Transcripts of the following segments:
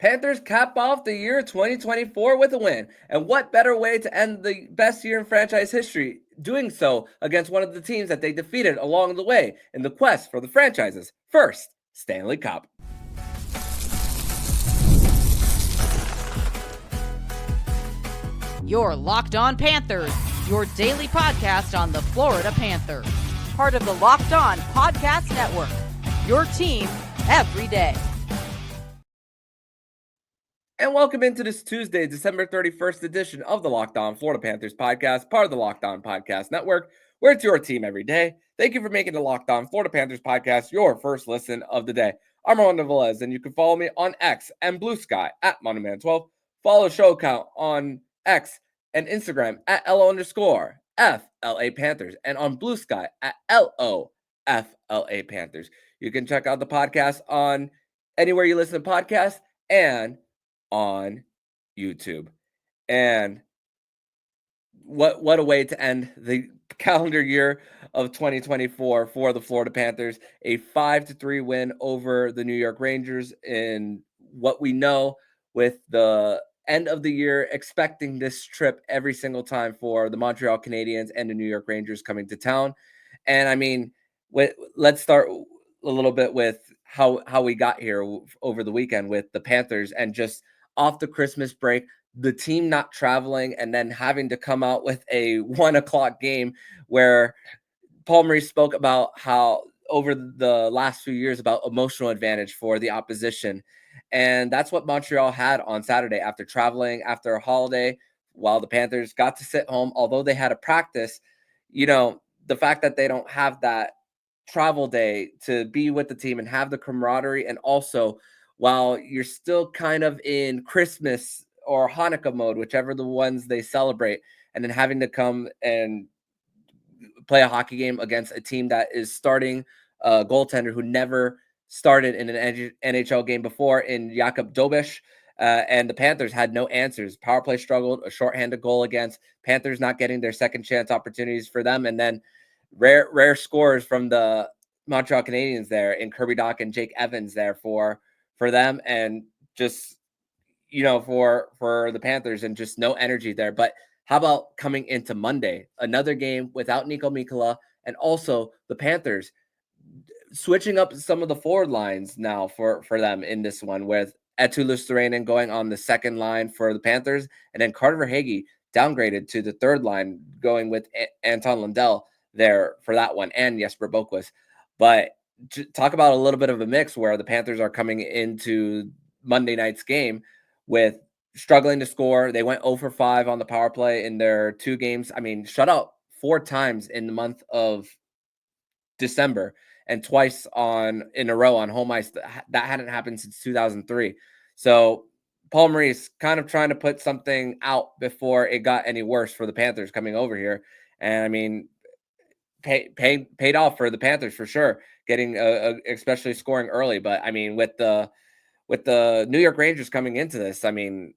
Panthers cap off the year 2024 with a win. And what better way to end the best year in franchise history? Doing so against one of the teams that they defeated along the way in the quest for the franchise's first Stanley Cup. You're Locked On Panthers, your daily podcast on the Florida Panthers. Part of the Locked On Podcast Network, your team every day. And welcome into this Tuesday, December 31st edition of the Locked On Florida Panthers podcast, part of the Locked On Podcast Network, where it's your team every day. Thank you for making the Locked On Florida Panthers podcast your first listen of the day. I'm Armando Velez, and you can follow me on X and Blue Sky at Monoman12. Follow show account on X and Instagram at LO_FLA Panthers, and on Blue Sky at LOFLA Panthers. You can check out the podcast on anywhere you listen to podcasts and on YouTube. And what a way to end the calendar year of 2024 for the Florida Panthers. A 5-3 win over the New York Rangers in what we know with the end of the year, expecting this trip every single time for the Montreal Canadiens and the New York Rangers coming to town. And I mean, let's start a little bit with how we got here over the weekend with the Panthers and just off the Christmas break, the team not traveling and then having to come out with a 1:00 game where Paul Maurice spoke about how over the last few years about emotional advantage for the opposition. And that's what Montreal had on Saturday after traveling, after a holiday, while the Panthers got to sit home. Although they had a practice, the fact that they don't have that travel day to be with the team and have the camaraderie, and also while you're still kind of in Christmas or Hanukkah mode, whichever the ones they celebrate, and then having to come and play a hockey game against a team that is starting a goaltender who never started in an NHL game before in Jakub Dobeš. And the Panthers had no answers. Power play struggled, a shorthanded goal against. Panthers not getting their second chance opportunities for them. And then rare scores from the Montreal Canadiens there in Kirby Dach and Jake Evans there for them, and just for the Panthers, and just no energy there. But how about coming into Monday, another game without Niko Mikkola, and also the Panthers switching up some of the forward lines now for them in this one, with Eetu Luostarinen going on the second line for the Panthers, and then Carter Verhaeghe downgraded to the third line, going with Anton Lundell there for that one, and Jesper Boqvist. But talk about a little bit of a mix where the Panthers are coming into Monday night's game with struggling to score. They went 0 for 5 on the power play in their two games. I mean, shut out 4 times in the month of December and twice in a row on home ice. That hadn't happened since 2003. So Paul Maurice kind of trying to put something out before it got any worse for the Panthers coming over here. And I mean, paid off for the Panthers for sure, getting especially scoring early. But I mean, with the New York Rangers coming into this, I mean,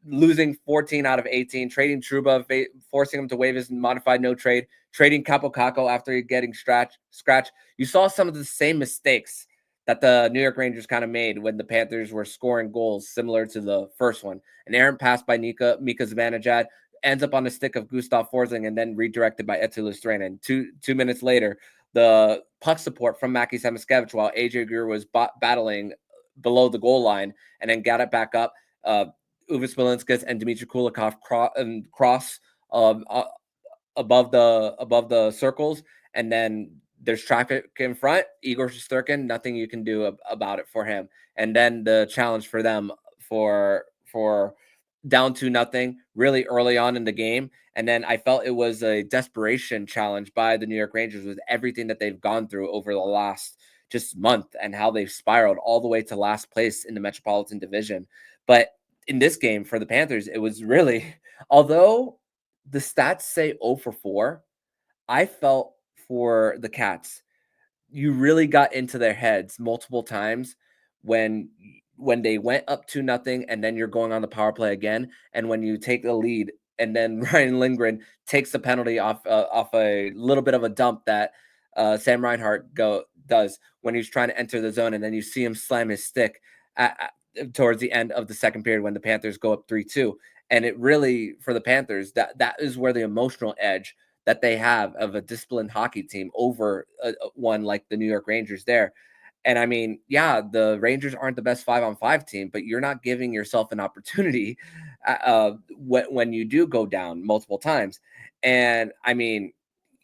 losing 14 out of 18, trading Trouba, forcing him to waive his modified no trade, trading Kaapo Kakko after getting scratched. You saw some of the same mistakes that the New York Rangers kind of made when the Panthers were scoring goals, similar to the first one. An errant pass by Mika Zibanejad ends up on the stick of Gustav Forsling and then redirected by Eetu Luostarinen. Two minutes later, the puck support from Maki Samoskevich while AJ Greer was battling below the goal line, and then got it back up. Uwe Smolinskis and Dmitry Kulikov cross above the circles, and then there's traffic in front. Igor Shesterkin, nothing you can do about it for him. And then the challenge for them for down 2-0 really early on in the game. And then I felt it was a desperation challenge by the New York Rangers with everything that they've gone through over the last just month and how they've spiraled all the way to last place in the Metropolitan Division. But in this game for the Panthers, it was really, although the stats say 0 for 4, I felt for the Cats, you really got into their heads multiple times when they went up 2-0 and then you're going on the power play again. And when you take the lead and then Ryan Lindgren takes the penalty off a little bit of a dump that Sam Reinhart does when he's trying to enter the zone, and then you see him slam his stick. towards the end of the second period when the Panthers go up 3-2. And it really, for the Panthers, that is where the emotional edge that they have of a disciplined hockey team over one like the New York Rangers there. And I mean, yeah, the Rangers aren't the best 5-on-5 team, but you're not giving yourself an opportunity when you do go down multiple times. And I mean,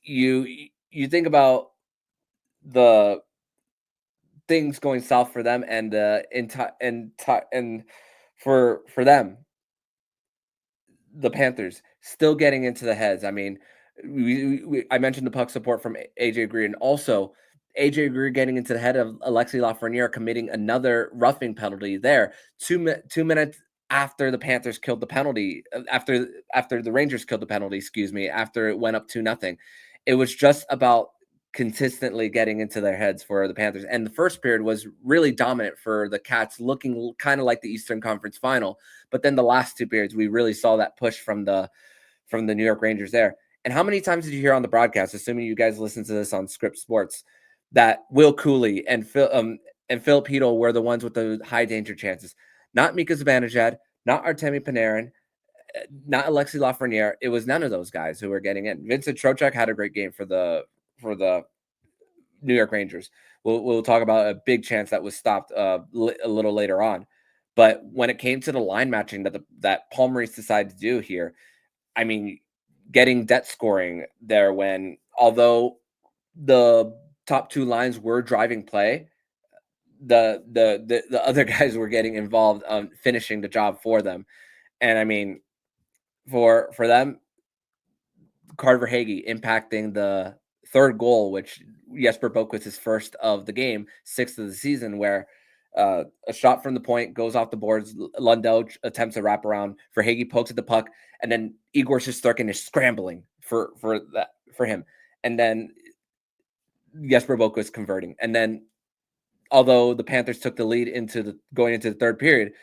you think about the things going south for them and and for them, the Panthers still getting into the heads. I mean, I mentioned the puck support from AJ Greer, and also AJ Greer getting into the head of Alexis Lafreniere, committing another roughing penalty there. 2 minutes after the Panthers killed the penalty, after the Rangers killed the penalty, excuse me, after it went up 2-0. It was just about consistently getting into their heads for the Panthers. And the first period was really dominant for the Cats, looking kind of like the Eastern Conference Final. But then the last two periods, we really saw that push from the New York Rangers there. And how many times did you hear on the broadcast, assuming you guys listen to this on Script Sports, that Will Cooley and Philip Hedl were the ones with the high danger chances? Not Mika Zibanejad, not Artemi Panarin, not Alexis Lafreniere. It was none of those guys who were getting in. Vincent Trocheck had a great game for the New York Rangers. We'll talk about a big chance that was stopped a little later on. But when it came to the line matching that Paul Maurice decided to do here, I mean, getting debt scoring there when, although the top two lines were driving play, the other guys were getting involved on finishing the job for them. And I mean, for them, Carter Verhaeghe impacting the third goal, which Jesper Boqvist is first of the game, sixth of the season, where a shot from the point goes off the boards. Lundell attempts a wraparound. Verhaeghe pokes at the puck, and then Igor Shesterkin is scrambling for him, and then Jesper Boqvist converting. And then, although the Panthers took the lead going into the third period,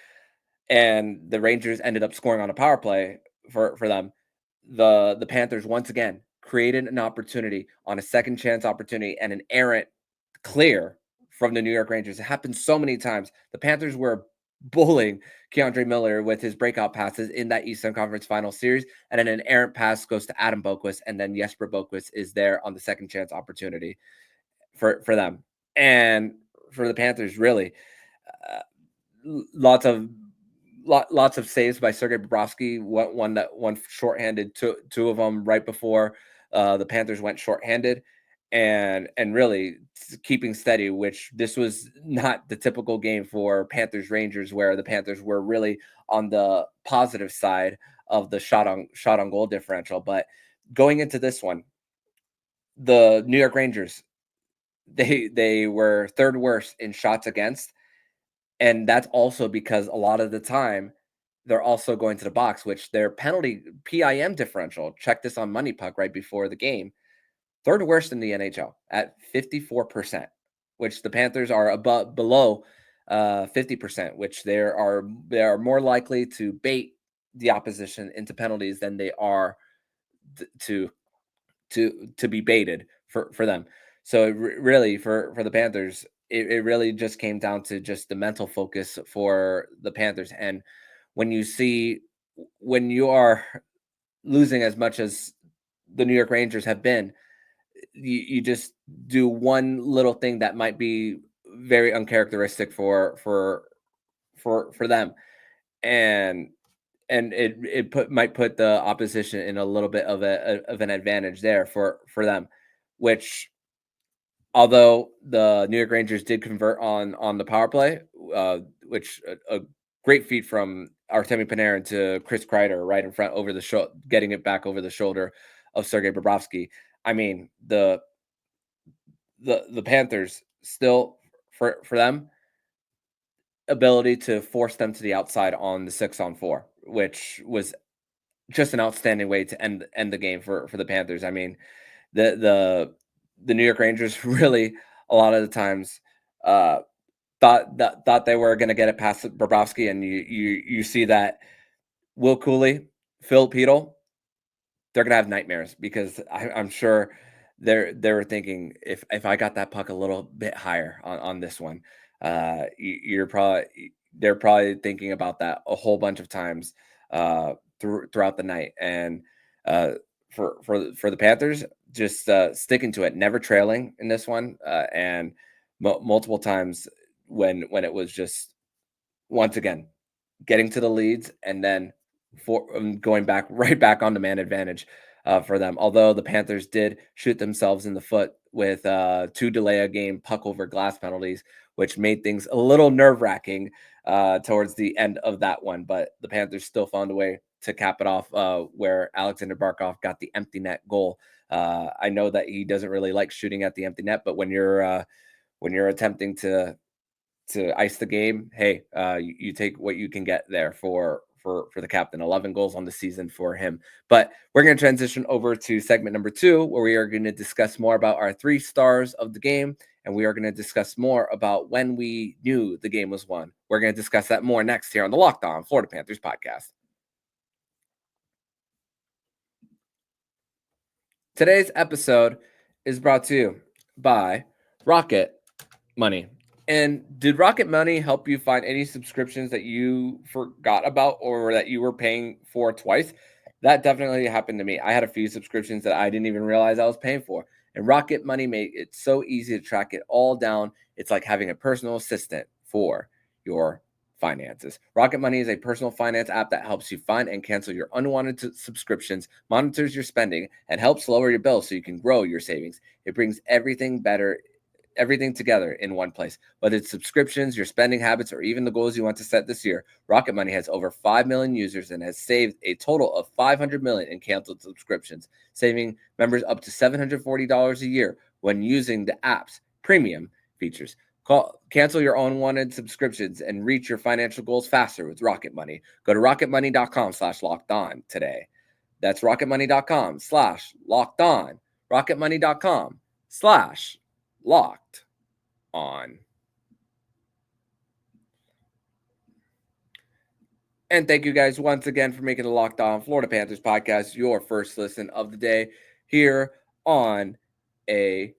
and the Rangers ended up scoring on a power play for them, the Panthers once again created an opportunity on a second chance opportunity and an errant clear from the New York Rangers. It happened so many times. The Panthers were bullying Keandre Miller with his breakout passes in that Eastern Conference Final Series, and then an errant pass goes to Adam Boqvist, and then Jesper Boqvist is there on the second chance opportunity for them. And for the Panthers, really, lots of saves by Sergei Bobrovsky. One shorthanded, two of them right before the Panthers went shorthanded, and really keeping steady. Which this was not the typical game for Panthers Rangers, where the Panthers were really on the positive side of the shot on goal differential. But going into this one, the New York Rangers, they were third worst in shots against. And that's also because a lot of the time they're also going to the box, which their penalty PIM differential, check this on Money Puck right before the game, third worst in the NHL at 54%, which the Panthers are below 50%, which they are more likely to bait the opposition into penalties than they are to be baited for them. So really for the Panthers, it really just came down to just the mental focus for the Panthers. And when you are losing as much as the New York Rangers have been, you just do one little thing that might be very uncharacteristic for them, and it might put the opposition in a little bit of an advantage there for them, which, although the New York Rangers did convert on the power play, which a great feat from Artemi Panarin to Chris Kreider right in front over the shoulder, getting it back over the shoulder of Sergei Bobrovsky. I mean, the Panthers still, for them, ability to force them to the outside on the 6-on-4, which was just an outstanding way to end the game for the Panthers. I mean, the New York Rangers really a lot of the times thought they were going to get it past Bobrovsky, and you see that Will Cooley, Phil Hedl, they're going to have nightmares, because I'm sure they were thinking, if I got that puck a little bit higher on this one, you're they're probably thinking about that a whole bunch of times throughout the night. And for the Panthers, just sticking to it, never trailing in this one, and multiple times when it was just once again getting to the leads and then going back right back on the man advantage for them. Although the Panthers did shoot themselves in the foot with 2 delay a game puck over glass penalties, which made things a little nerve wracking towards the end of that one. But the Panthers still found a way to cap it off where Alexander Barkov got the empty net goal. I know that he doesn't really like shooting at the empty net, but when you're attempting to ice the game, hey, you take what you can get there for the captain. 11 goals on the season for him. But we're going to transition over to segment number 2, where we are going to discuss more about our 3 stars of the game, and we are going to discuss more about when we knew the game was won. We're going to discuss that more next here on the Locked On Florida Panthers podcast. Today's episode is brought to you by Rocket Money. And did Rocket Money help you find any subscriptions that you forgot about or that you were paying for twice? That definitely happened to me. I had a few subscriptions that I didn't even realize I was paying for. And Rocket Money made it so easy to track it all down. It's like having a personal assistant for your finances. Rocket Money is a personal finance app that helps you find and cancel your unwanted subscriptions, monitors your spending, and helps lower your bills so you can grow your savings. It brings everything together in one place. Whether it's subscriptions, your spending habits, or even the goals you want to set this year, Rocket Money has over 5 million users and has saved a total of $500 million in canceled subscriptions, saving members up to $740 a year when using the app's premium features. Cancel your unwanted subscriptions and reach your financial goals faster with Rocket Money. Go to rocketmoney.com/lockedon today. That's rocketmoney.com/lockedon. rocketmoney.com/locked on. And thank you guys once again for making the Locked On Florida Panthers podcast your first listen of the day here on a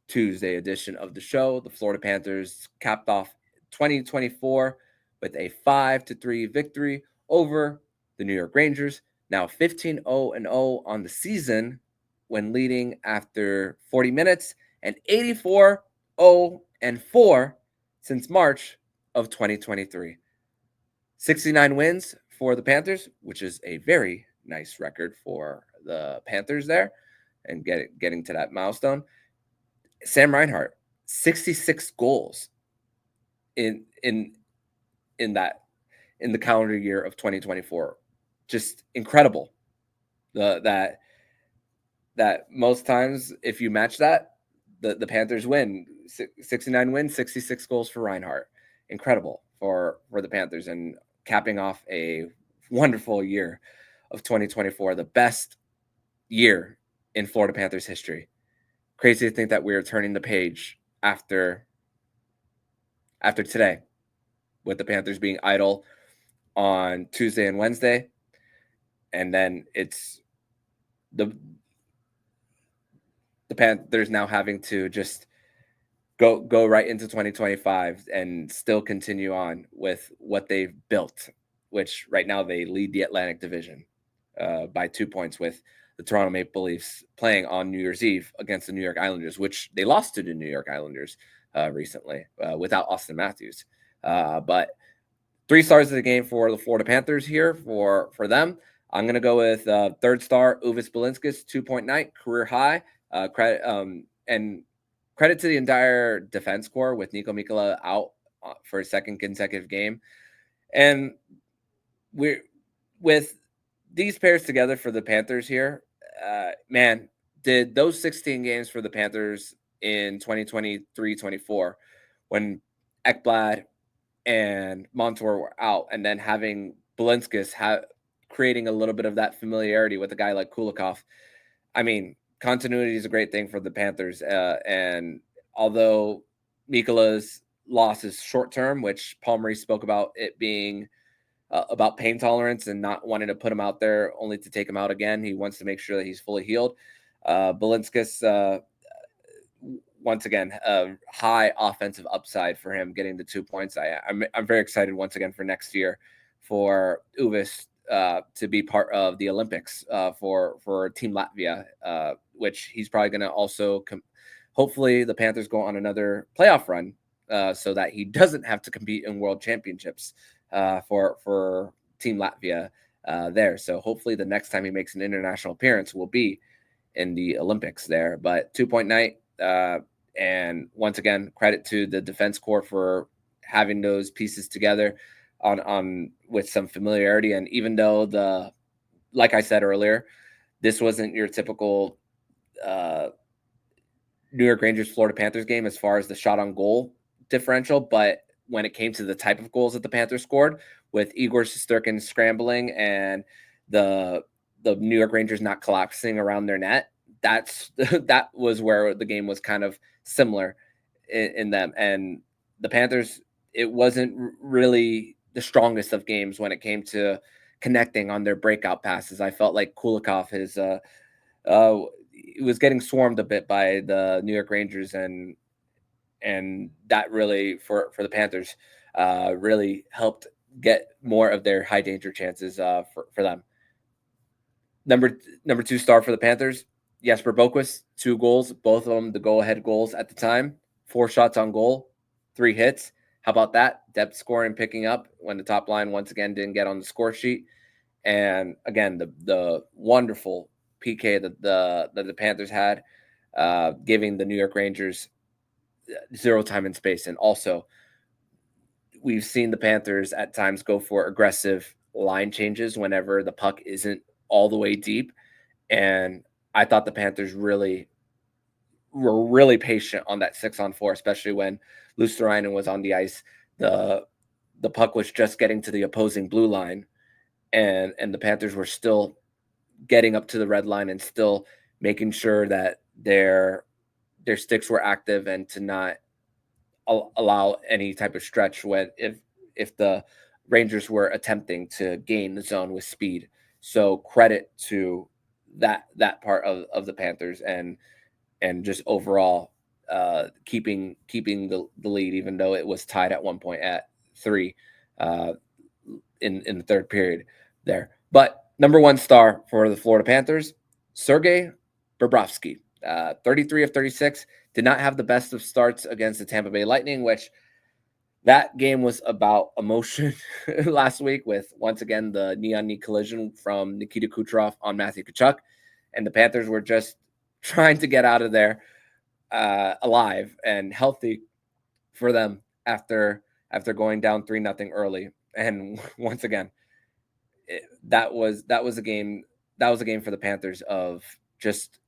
Tuesday edition of the show. The Florida Panthers capped off 2024 with a 5-3 victory over the New York Rangers. Now 15-0-0 on the season when leading after 40 minutes and 84-0-4 since March of 2023. 69 wins for the Panthers, which is a very nice record for the Panthers there and getting to that milestone. Sam Reinhart, 66 goals in the calendar year of 2024. Just incredible. That most times if you match that, the Panthers win. 69 wins, 66 goals for Reinhart. Incredible for the Panthers, and capping off a wonderful year of 2024, the best year in Florida Panthers history. Crazy to think that we're turning the page after today, with the Panthers being idle on Tuesday and Wednesday, and then it's the Panthers now having to just go right into 2025 and still continue on with what they've built, which right now they lead the Atlantic Division by 2 points, with the Toronto Maple Leafs playing on New Year's Eve against the New York Islanders, which they lost to the New York Islanders recently without Austin Matthews. But 3 stars of the game for the Florida Panthers here for them. I'm going to go with third star, Uvis Belinskis, 2.9, career high. And credit to the entire defense corps with Niko Mikkola out for a second consecutive game. And with these pairs together for the Panthers here, man, did those 16 games for the Panthers in 2023-24 when Ekblad and Montour were out, and then having Belinskis creating a little bit of that familiarity with a guy like Kulikov. I mean, continuity is a great thing for the Panthers. And although Mikkola's loss is short term, which Paul Maurice spoke about it being about pain tolerance and not wanting to put him out there only to take him out again. He wants to make sure that he's fully healed. Belinskis once again, high offensive upside for him getting the 2 points. I'm very excited once again for next year for Uvis to be part of the Olympics for Team Latvia, which he's probably going to also hopefully the Panthers go on another playoff run so that he doesn't have to compete in world championships for Team Latvia there. So hopefully the next time he makes an international appearance will be in the Olympics there. But 2-point night. And once again, credit to the defense corps for having those pieces together on with some familiarity. And even though like I said earlier, this wasn't your typical New York Rangers Florida Panthers game as far as the shot on goal differential, but when it came to the type of goals that the Panthers scored, with Igor Shesterkin scrambling and the New York Rangers not collapsing around their net, that was where the game was kind of similar in them. And the Panthers, it wasn't really the strongest of games when it came to connecting on their breakout passes. I felt like Kulikov was getting swarmed a bit by the New York Rangers, and that really for the Panthers really helped get more of their high danger chances for them. Number 2 star for the Panthers, Jesper Boqvist, 2 goals, both of them the go-ahead goals at the time, 4 shots on goal, 3 hits. How about that? Depth scoring picking up when the top line once again didn't get on the score sheet. And again, the wonderful PK that the Panthers had, giving the New York Rangers zero time and space. And also, we've seen the Panthers at times go for aggressive line changes whenever the puck isn't all the way deep. And I thought the Panthers were really patient on that 6-on-4, especially when Luostarinen was on the ice. The puck was just getting to the opposing blue line, and the Panthers were still getting up to the red line and still making sure that their sticks were active and to not allow any type of stretch if the Rangers were attempting to gain the zone with speed. So credit to that part of the Panthers and just overall keeping the lead, even though it was tied at one point at 3 in the third period there. But number 1 star for the Florida Panthers, Sergei Bobrovsky, 33 of 36, did not have the best of starts against the Tampa Bay Lightning, which that game was about emotion last week with, once again, the knee-on-knee collision from Nikita Kucherov on Matthew Tkachuk. And the Panthers were just trying to get out of there alive and healthy for them after going down 3-0 early. And once again, that was a game for the Panthers of just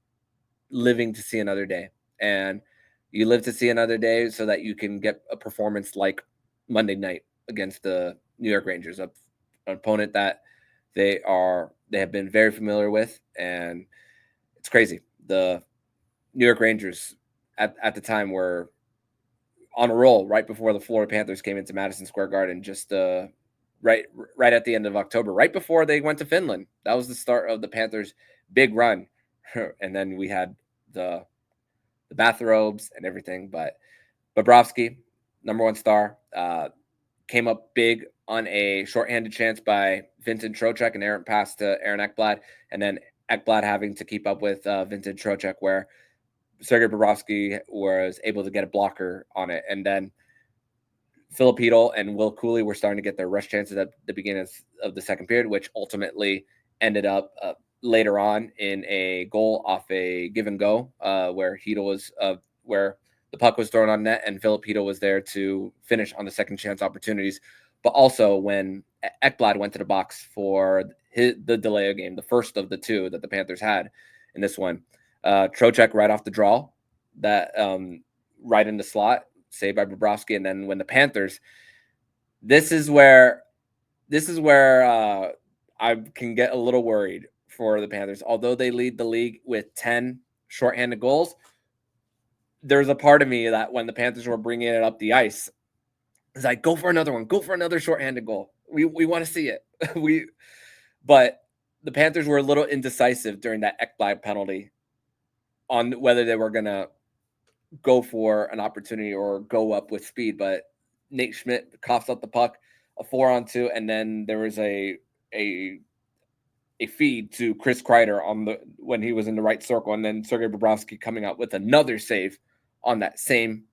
living to see another day. And you live to see another day so that you can get a performance like Monday night against the New York Rangers, an opponent that they have been very familiar with. And it's crazy. The New York Rangers at the time were on a roll right before the Florida Panthers came into Madison Square Garden, just right at the end of October, right before they went to Finland. That was the start of the Panthers' big run. And then we had the bathrobes and everything. But Bobrovsky, number 1 star, came up big on a shorthanded chance by Vincent Trocheck, an errant pass to Aaron Ekblad, and then Ekblad having to keep up with Vincent Trocheck, where Sergei Bobrovsky was able to get a blocker on it. And then Filipino and Will Cooley were starting to get their rush chances at the beginning of the second period, which ultimately ended up later on in a goal off a give and go, where Hedo was where the puck was thrown on net and Filipino was there to finish on the second chance opportunities. But also when Ekblad went to the box for the delay of game, the first of the 2 that the Panthers had in this one, Trocheck right off the draw, that right in the slot, saved by Bobrovsky. And then when the Panthers, this is where I can get a little worried for the Panthers. Although they lead the league with 10 shorthanded goals, there's a part of me that when the Panthers were bringing it up the ice, it's like, go for another one, go for another shorthanded goal. We want to see it. But the Panthers were a little indecisive during that Ekblad penalty on whether they were going to go for an opportunity or go up with speed, but Nate Schmidt coughs up the puck, a 4-on-2, and then there was a feed to Chris Kreider when he was in the right circle, and then Sergei Bobrovsky coming out with another save on that same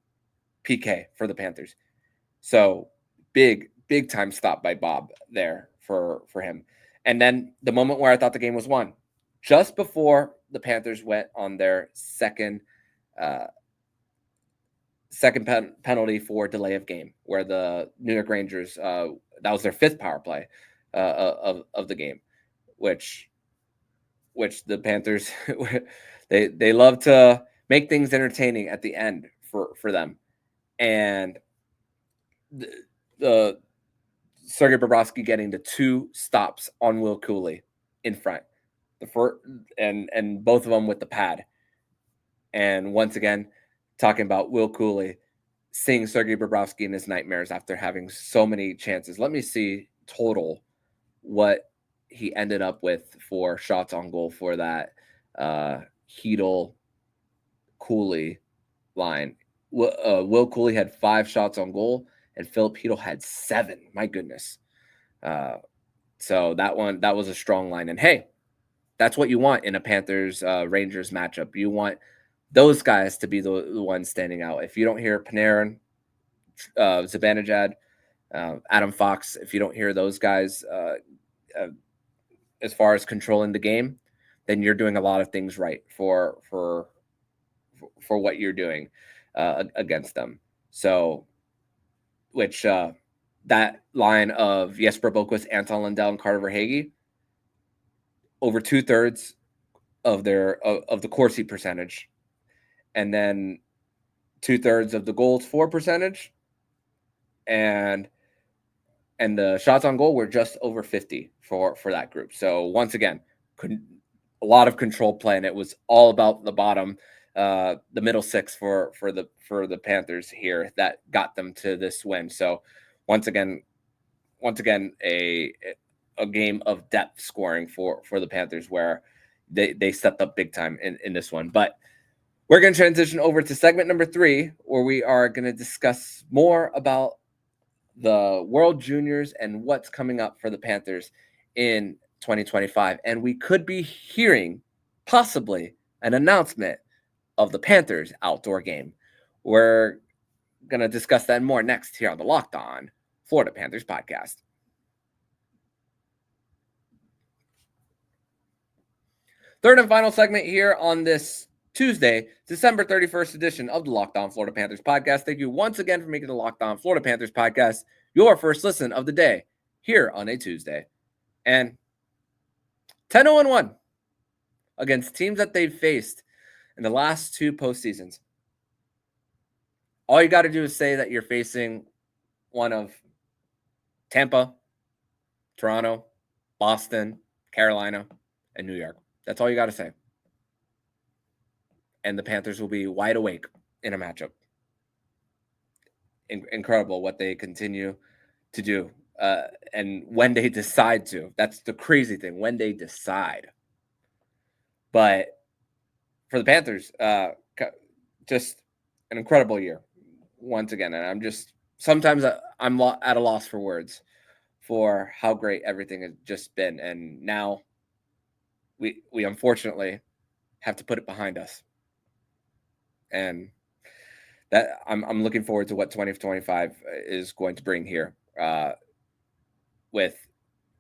PK for the Panthers. So big time stop by Bob there for him. And then the moment where I thought the game was won, just before the Panthers went on their second penalty for delay of game, where the New York Rangers, that was their 5th power play of the game, which the Panthers, they love to make things entertaining at the end for them. And the Sergei Bobrovsky getting the 2 stops on Will Cooley in front, the first, and both of them with the pad. And once again, talking about Will Cooley, seeing Sergei Bobrovsky in his nightmares after having so many chances. Let me see total what he ended up with for shots on goal for that Hedl Cooley line. Will Cooley had 5 shots on goal, and Philip Hedl had 7. My goodness. So that was a strong line. And hey, that's what you want in a Panthers Rangers matchup. You want those guys to be the ones standing out. If you don't hear Panarin, Zibanejad, Adam Fox, if you don't hear those guys as far as controlling the game, then you're doing a lot of things right for what you're doing against them. So, which that line of Jesper Boqvist, Anton Lundell, and Carter Verhaeghe, over 2/3 of the Corsi percentage, and then 2/3 of the goals for percentage, and the shots on goal were just over 50 for that group. So once again, a lot of control play, and it was all about the bottom, the middle 6 for the Panthers here that got them to this win. So once again, a game of depth scoring for the Panthers, where they stepped up big time in this one. But we're going to transition over to segment number 3, where we are going to discuss more about the World Juniors and what's coming up for the Panthers in 2025. And we could be hearing possibly an announcement of the Panthers outdoor game. We're going to discuss that and more next here on the Locked On Florida Panthers podcast. Third and final segment here on this Tuesday, December 31st edition of the Locked On Florida Panthers podcast. Thank you once again for making the Locked On Florida Panthers podcast your first listen of the day here on a Tuesday. And 10-0-1 against teams that they've faced in the last 2 postseasons. All you got to do is say that you're facing one of Tampa, Toronto, Boston, Carolina, and New York. That's all you got to say. And the Panthers will be wide awake in a matchup. Incredible what they continue to do. And when they decide to. That's the crazy thing, when they decide. But for the Panthers, just an incredible year once again. And sometimes I'm at a loss for words for how great everything has just been. And now we unfortunately have to put it behind us. And that I'm looking forward to what 2025 is going to bring here, with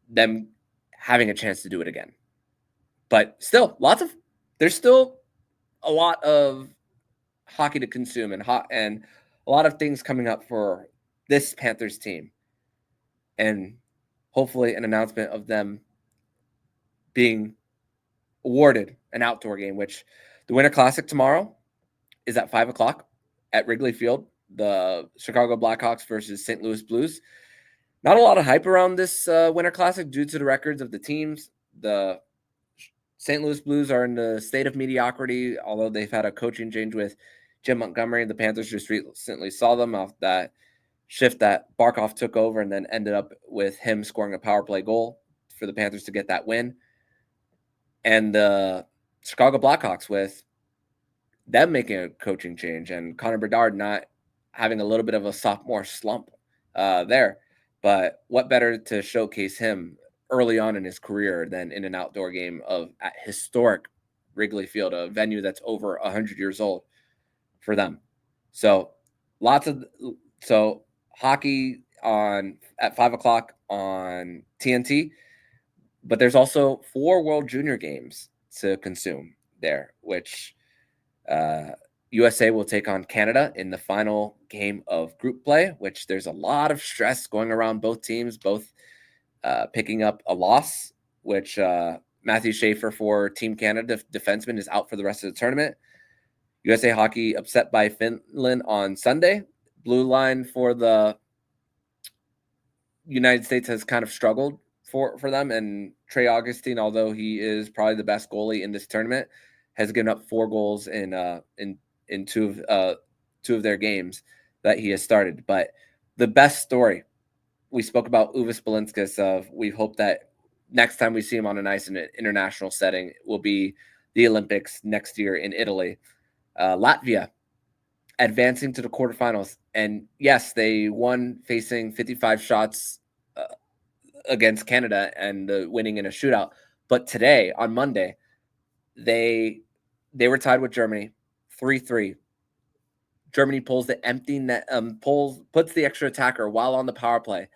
them having a chance to do it again. But still, there's still a lot of hockey to consume and a lot of things coming up for this Panthers team. And hopefully an announcement of them being awarded an outdoor game, which the Winter Classic tomorrow is at 5:00 at Wrigley Field. The Chicago Blackhawks versus St. Louis Blues. Not a lot of hype around this Winter Classic due to the records of the teams. The St. Louis Blues are in the state of mediocrity, although they've had a coaching change with Jim Montgomery. The Panthers just recently saw them off that shift that Barkov took over, and then ended up with him scoring a power play goal for the Panthers to get that win. And the Chicago Blackhawks with them making a coaching change and Connor Bedard not having a little bit of a sophomore slump there. But what better to showcase him early on in his career than in an outdoor game at historic Wrigley Field, a venue that's over 100 years old for them. So hockey at 5:00 on TNT, but there's also 4 World Junior games to consume there, which USA will take on Canada in the final game of group play, which there's a lot of stress going around both teams, both picking up a loss, which Matthew Schaefer for Team Canada, defenseman, is out for the rest of the tournament. USA Hockey upset by Finland on Sunday. Blue line for the United States has kind of struggled for them, and Trey Augustine, although he is probably the best goalie in this tournament, has given up 4 goals in two of their games that he has started. But the best story, we spoke about Uvis Balinskis. We hope that next time we see him on an ice in an international setting will be the Olympics next year in Italy. Latvia advancing to the quarterfinals. And yes, they won facing 55 shots against Canada and winning in a shootout. But today, on Monday, they were tied with Germany 3-3. Germany pulls the empty net, puts the extra attacker while on the power play,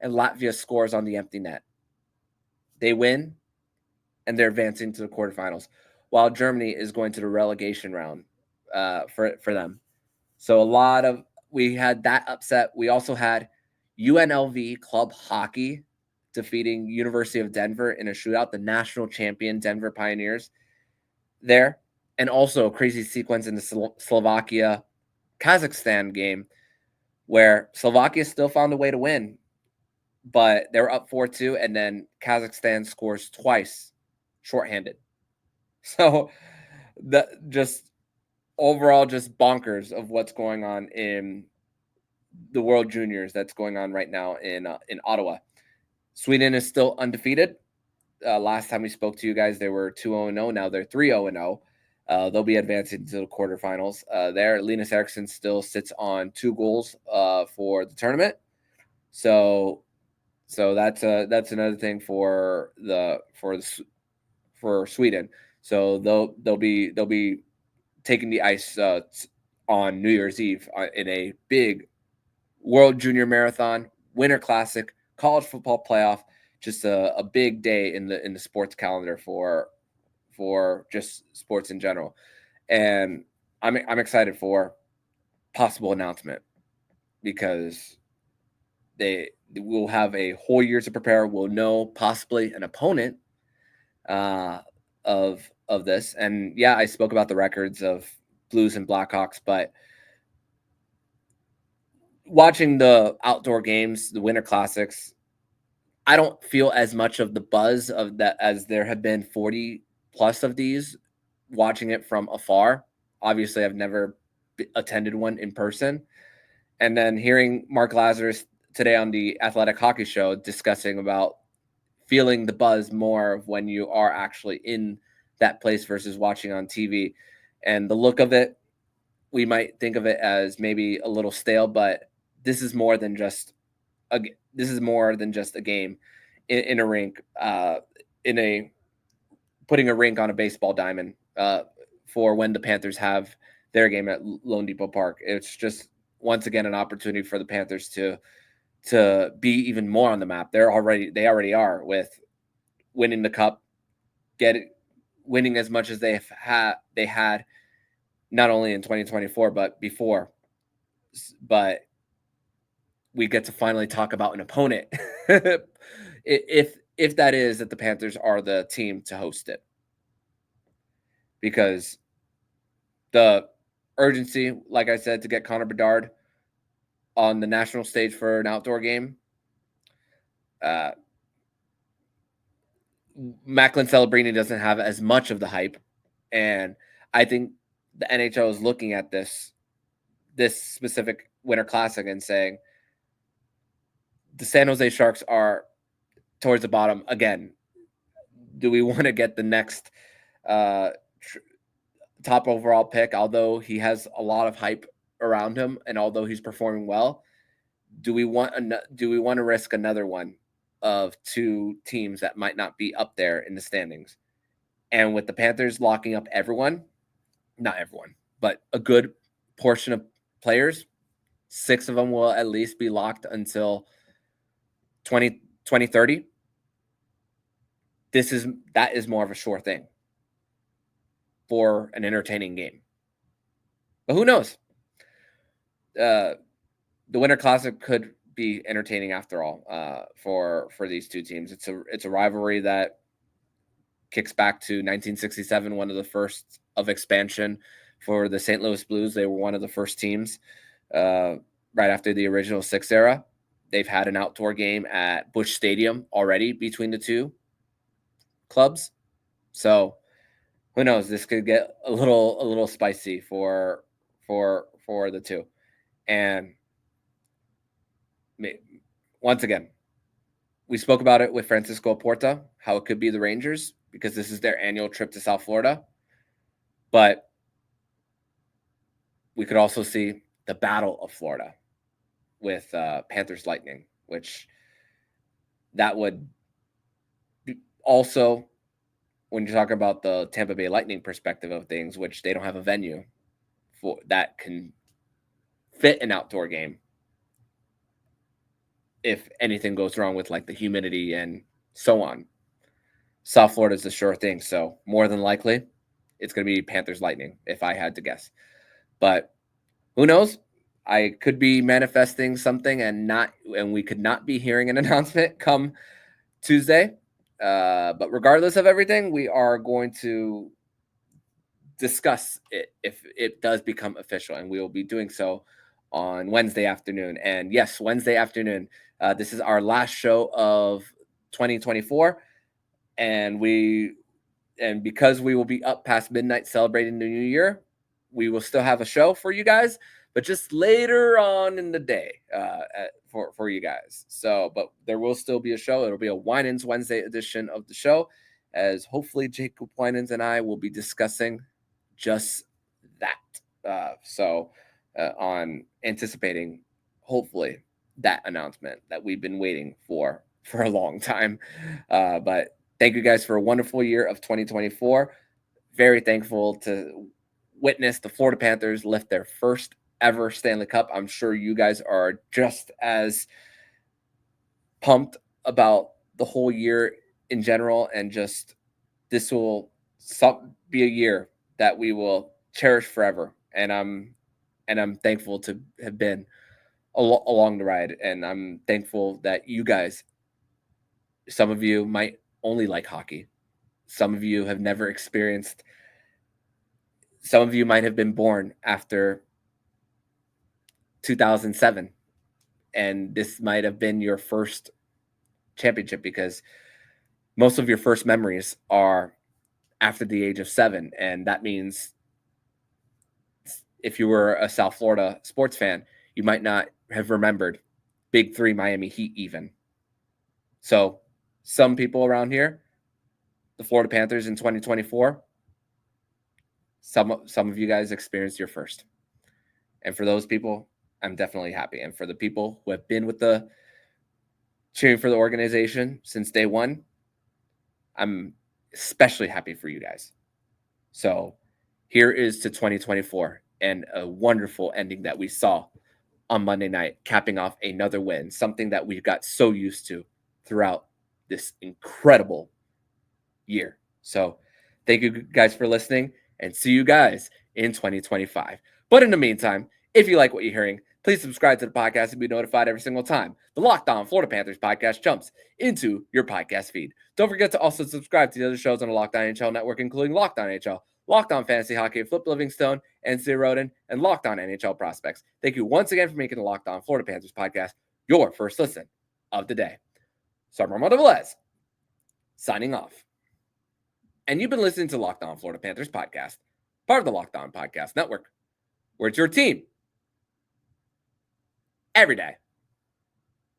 and Latvia scores on the empty net. They win, and they're advancing to the quarterfinals, while Germany is going to the relegation round for them. So we had that upset. We also had UNLV club hockey defeating University of Denver in a shootout, the national champion Denver Pioneers there. And also a crazy sequence in the Slovakia-Kazakhstan game where Slovakia still found a way to win, but they were up 4-2, and then Kazakhstan scores twice shorthanded. So overall just bonkers of what's going on in the World Juniors that's going on right now in Ottawa. Sweden is still undefeated. Last time we spoke to you guys, they were 2-0. Now they're 3-0. They'll be advancing to the quarterfinals. There, Linus Eriksson still sits on 2 goals for the tournament. So that's another thing for Sweden. So they'll be taking the ice on New Year's Eve in a big World Junior Marathon, Winter Classic, college football playoff. Just a big day in the sports calendar for just sports in general, and I'm excited for possible announcement because they will have a whole year to prepare. We'll know possibly an opponent of this, and yeah, I spoke about the records of Blues and Blackhawks, but watching the outdoor games, the Winter Classics, I don't feel as much of the buzz of that as there have been 40 plus of these watching it from afar. Obviously, I've never attended one in person. And then hearing Mark Lazarus today on the Athletic Hockey Show discussing about feeling the buzz more of when you are actually in that place versus watching on TV. And the look of it, we might think of it as maybe a little stale, but this is more than just a game in a rink, putting a rink on a baseball diamond for when the Panthers have their game at Lone Depot Park. It's just once again an opportunity for the Panthers to be even more on the map. They already are with winning the cup, winning as much as they had not only in 2024 but before. But we get to finally talk about an opponent if that is that the Panthers are the team to host it, because the urgency, like I said, to get Connor Bedard on the national stage for an outdoor game, Macklin Celebrini doesn't have as much of the hype, and I think the NHL is looking at this specific Winter Classic and saying the San Jose Sharks are towards the bottom again. Do we want to get the next top overall pick, although he has a lot of hype around him, and although he's performing well, do we want to risk another one of two teams that might not be up there in the standings? And with the Panthers locking up everyone, not everyone, but a good portion of players, 6 of them will at least be locked until 2030. That is more of a sure thing for an entertaining game. But who knows? The Winter Classic could be entertaining after all for these two teams. It's a rivalry that kicks back to 1967, one of the first of expansion for the St. Louis Blues. They were one of the first teams right after the original Six era. They've had an outdoor game at Busch Stadium already between the two clubs. So who knows? This could get a little spicy for the two. And once again, we spoke about it with Francisco Porta, how it could be the Rangers because this is their annual trip to South Florida. But we could also see the Battle of Florida with Panthers Lightning, which that would be also, when you're talking about the Tampa Bay Lightning perspective of things, which they don't have a venue for that can fit an outdoor game. If anything goes wrong with like the humidity and so on, South Florida is a sure thing. So more than likely, it's going to be Panthers Lightning if I had to guess. But who knows? I could be manifesting something and we could not be hearing an announcement come Tuesday. But regardless of everything, we are going to discuss it if it does become official, and we will be doing so on Wednesday afternoon. And yes, Wednesday afternoon. This is our last show of 2024, and because we will be up past midnight celebrating the new year, we will still have a show for you guys, but just later on in the day for you guys. So, but there will still be a show. It'll be a Winans Wednesday edition of the show, as hopefully Jacob Winans and I will be discussing just that. On anticipating, hopefully, that announcement that we've been waiting for a long time. But thank you guys for a wonderful year of 2024. Very thankful to witness the Florida Panthers lift their first ever Stanley Cup. I'm sure you guys are just as pumped about the whole year in general, and just this will be a year that we will cherish forever. And I'm thankful to have been along the ride, and I'm thankful that you guys, some of you might only like hockey. Some of you have never experienced. Some of you might have been born after 2007, and this might have been your first championship, because most of your first memories are after the age of 7. And that means if you were a South Florida sports fan, you might not have remembered Big 3 Miami Heat even. So some people around here, the Florida Panthers in 2024, some of you guys experienced your first. And for those people, I'm definitely happy. And for the people who have been with the cheering for the organization since day one, I'm especially happy for you guys. So here is to 2024 and a wonderful ending that we saw on Monday night, capping off another win, something that we've got so used to throughout this incredible year. So thank you guys for listening, and see you guys in 2025. But in the meantime, if you like what you're hearing, please subscribe to the podcast and be notified every single time the Locked On Florida Panthers podcast jumps into your podcast feed. Don't forget to also subscribe to the other shows on the Locked On NHL network, including Locked On NHL, Locked On Fantasy Hockey, Flip Livingstone, NC Roden, and Locked On NHL Prospects. Thank you once again for making the Locked On Florida Panthers podcast your first listen of the day. So I'm Armando Velez, signing off. And you've been listening to Locked On Florida Panthers podcast, part of the Locked On Podcast Network, where it's your team every day.